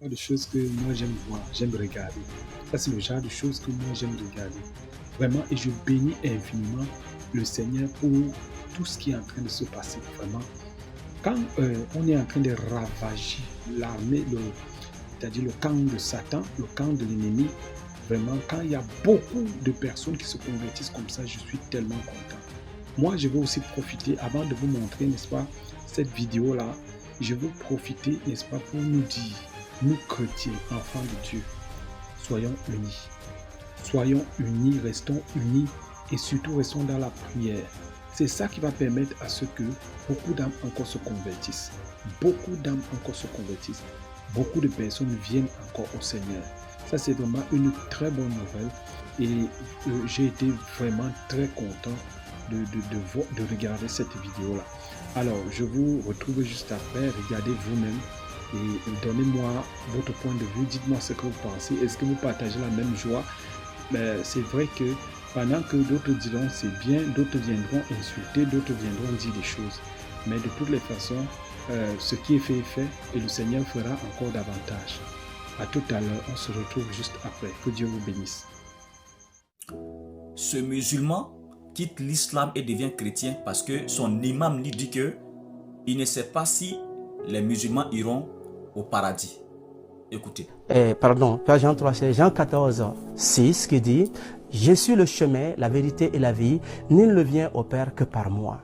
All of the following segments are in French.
Genre de choses que moi j'aime voir, j'aime regarder. Ça, c'est le genre de choses que moi j'aime regarder. Vraiment, et je bénis infiniment le Seigneur pour tout ce qui est en train de se passer. Vraiment, quand on est en train de ravager l'armée, c'est-à-dire le camp de Satan, le camp de l'ennemi, vraiment, quand il y a beaucoup de personnes qui se convertissent comme ça, je suis tellement content. Moi, je vais aussi profiter, avant de vous montrer, n'est-ce pas, cette vidéo-là, je veux profiter, n'est-ce pas, pour nous dire, nous chrétiens, enfants de Dieu, soyons unis. Soyons unis, restons unis et surtout restons dans la prière. C'est ça qui va permettre à ce que beaucoup d'âmes encore se convertissent. Beaucoup d'âmes encore se convertissent. Beaucoup de personnes viennent encore au Seigneur. Ça, c'est vraiment une très bonne nouvelle et j'ai été vraiment très content de regarder cette vidéo-là. Alors, je vous retrouve juste après. Regardez vous-même et donnez-moi votre point de vue. Dites-moi ce que vous pensez. Est-ce que vous partagez la même joie? Mais c'est vrai que pendant que d'autres diront c'est bien, d'autres viendront insulter, d'autres viendront dire des choses. Mais de toutes les façons, ce qui est fait et le Seigneur fera encore davantage. À tout à l'heure, on se retrouve juste après. Que Dieu vous bénisse. Ce musulman quitte l'islam et devient chrétien parce que son imam lui dit que il ne sait pas si les musulmans iront au paradis. Écoutez. Pardon, Jean 3, c'est Jean 14, 6 qui dit « Je suis le chemin, la vérité et la vie, nul ne vient au Père que par moi. »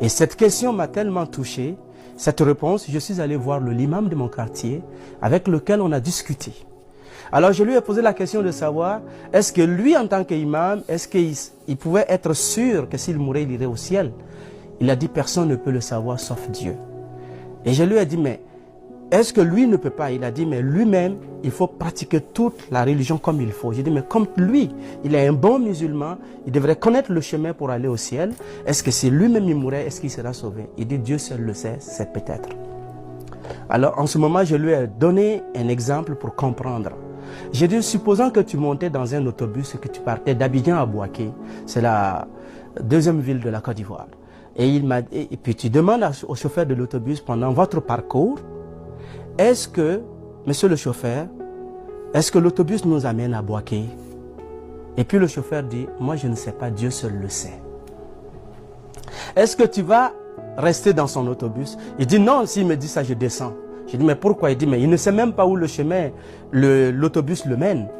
Et cette question m'a tellement touché, cette réponse, je suis allé voir l'imam de mon quartier avec lequel on a discuté. Alors je lui ai posé la question de savoir, est-ce que lui en tant qu'imam, est-ce qu'il pouvait être sûr que s'il mourait, il irait au ciel? Il a dit, personne ne peut le savoir sauf Dieu. Et je lui ai dit, mais est-ce que lui ne peut pas? Il a dit, mais lui-même, il faut pratiquer toute la religion comme il faut. J'ai dit, mais comme lui, il est un bon musulman, il devrait connaître le chemin pour aller au ciel. Est-ce que si lui-même il mourrait, est-ce qu'il sera sauvé? Il dit, Dieu seul le sait, c'est peut-être. Alors en ce moment, je lui ai donné un exemple pour comprendre. J'ai dit, supposons que tu montais dans un autobus et que tu partais d'Abidjan à Bouaké, c'est la deuxième ville de la Côte d'Ivoire. Et puis tu demandes au chauffeur de l'autobus pendant votre parcours, est-ce que, monsieur le chauffeur, est-ce que l'autobus nous amène à Bouaké? Et puis le chauffeur dit, moi je ne sais pas, Dieu seul le sait. Est-ce que tu vas rester dans son autobus? Il dit, non, s'il me dit ça, je descends. Je dis, mais pourquoi? Il dit, mais il ne sait même pas où le chemin, l'autobus le mène.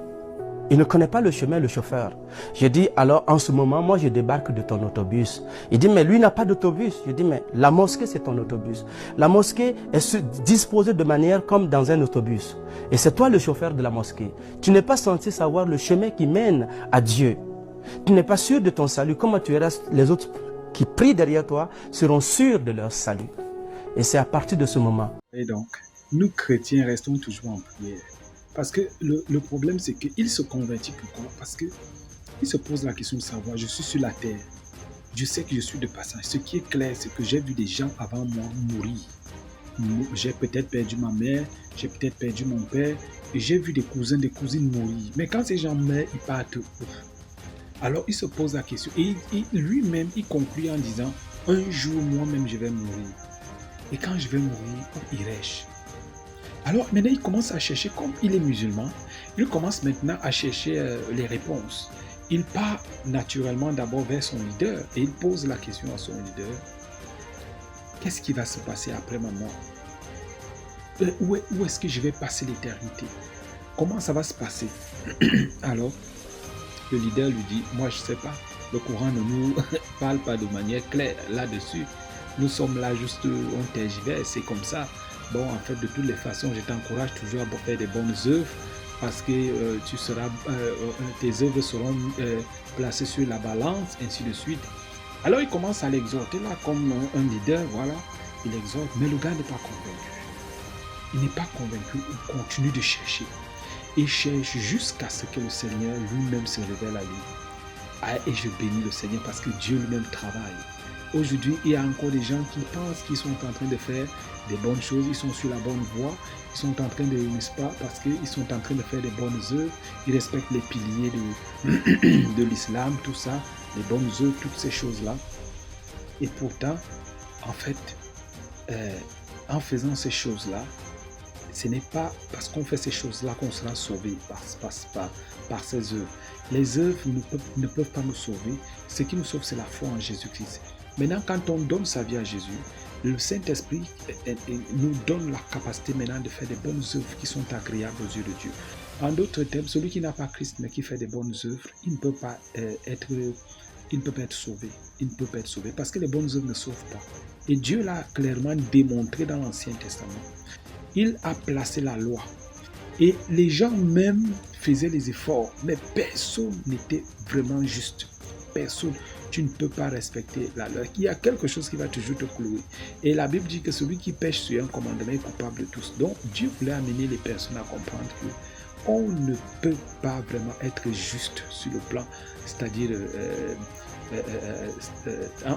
Il ne connaît pas le chemin, le chauffeur. Je dis, alors en ce moment, moi je débarque de ton autobus. Il dit, mais lui n'a pas d'autobus. Je dis, mais la mosquée c'est ton autobus. La mosquée est disposée de manière comme dans un autobus. Et c'est toi le chauffeur de la mosquée. Tu n'es pas censé savoir le chemin qui mène à Dieu. Tu n'es pas sûr de ton salut. Comment tu restes? Les autres qui prient derrière toi seront sûrs de leur salut. Et c'est à partir de ce moment. Et donc, nous chrétiens restons toujours en prière. Parce que le problème, c'est qu'il se convertit pourquoi? Parce qu'il se pose la question de savoir, je suis sur la terre, je sais que je suis de passage. Ce qui est clair, c'est que j'ai vu des gens avant moi mourir. J'ai peut-être perdu ma mère, j'ai peut-être perdu mon père, et j'ai vu des cousins, des cousines mourir. Mais quand ces gens meurent, ils partent où? Alors il se pose la question, et lui-même, il conclut en disant, un jour, moi-même, je vais mourir. Et quand je vais mourir, où irai-je? Alors maintenant, il commence à chercher, comme il est musulman, il commence maintenant à chercher les réponses. Il part naturellement d'abord vers son leader et il pose la question à son leader. Qu'est-ce qui va se passer après ma mort? Où est-ce que je vais passer l'éternité? Comment ça va se passer? Alors, le leader lui dit, moi je ne sais pas. Le Coran ne nous parle pas de manière claire là-dessus. Nous sommes là juste, on tergiverse, c'est comme ça. Bon, en fait, de toutes les façons, je t'encourage toujours à faire des bonnes œuvres parce que tes œuvres seront placées sur la balance, ainsi de suite. Alors, il commence à l'exhorter là comme un leader, voilà. Il exhorte, mais le gars n'est pas convaincu. Il n'est pas convaincu, il continue de chercher. Il cherche jusqu'à ce que le Seigneur lui-même se révèle à lui. Et je bénis le Seigneur parce que Dieu lui-même travaille. Aujourd'hui, il y a encore des gens qui pensent qu'ils sont en train de faire des bonnes choses, ils sont sur la bonne voie, ils sont en train de, n'est-ce pas, parce qu'ils sont en train de faire des bonnes œuvres, ils respectent les piliers de l'islam, tout ça, les bonnes œuvres, toutes ces choses-là. Et pourtant, en fait, en faisant ces choses-là, Ce n'est pas parce qu'on fait ces choses-là qu'on sera sauvé par ces œuvres. Les œuvres ne peuvent pas nous sauver. Ce qui nous sauve, c'est la foi en Jésus-Christ. Maintenant, quand on donne sa vie à Jésus, le Saint-Esprit nous donne la capacité maintenant de faire des bonnes œuvres qui sont agréables aux yeux de Dieu. En d'autres termes, celui qui n'a pas Christ mais qui fait des bonnes œuvres, il ne peut pas être sauvé. Il ne peut pas être sauvé parce que les bonnes œuvres ne sauvent pas. Et Dieu l'a clairement démontré dans l'Ancien Testament. Il a placé la loi. Et les gens même faisaient les efforts, mais personne n'était vraiment juste. Personne. Tu ne peux pas respecter la loi. Il y a quelque chose qui va toujours te clouer. Et la Bible dit que celui qui pêche sur un commandement est coupable de tous. Donc Dieu voulait amener les personnes à comprendre que on ne peut pas vraiment être juste sur le plan, c'est-à-dire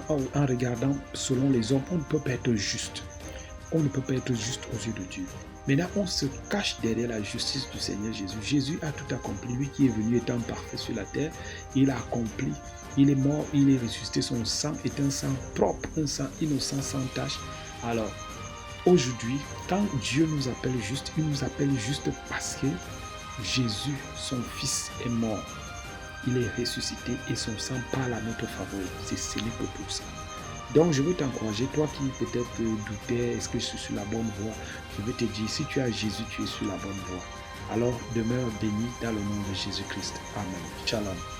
en regardant selon les hommes, on ne peut pas être juste. On ne peut pas être juste aux yeux de Dieu. Maintenant, on se cache derrière la justice du Seigneur Jésus. Jésus a tout accompli. Lui qui est venu étant parfait sur la terre, il a accompli. Il est mort, il est ressuscité. Son sang est un sang propre, un sang innocent, sans tache. Alors, aujourd'hui, quand Dieu nous appelle juste, il nous appelle juste parce que Jésus, son Fils, est mort. Il est ressuscité et son sang parle à notre faveur. Ce n'est que pour ça. Donc, je veux t'encourager, toi qui peut-être doutais, est-ce que je suis sur la bonne voie? Je veux te dire, si tu as Jésus, tu es sur la bonne voie. Alors, demeure béni dans le nom de Jésus-Christ. Amen. Shalom.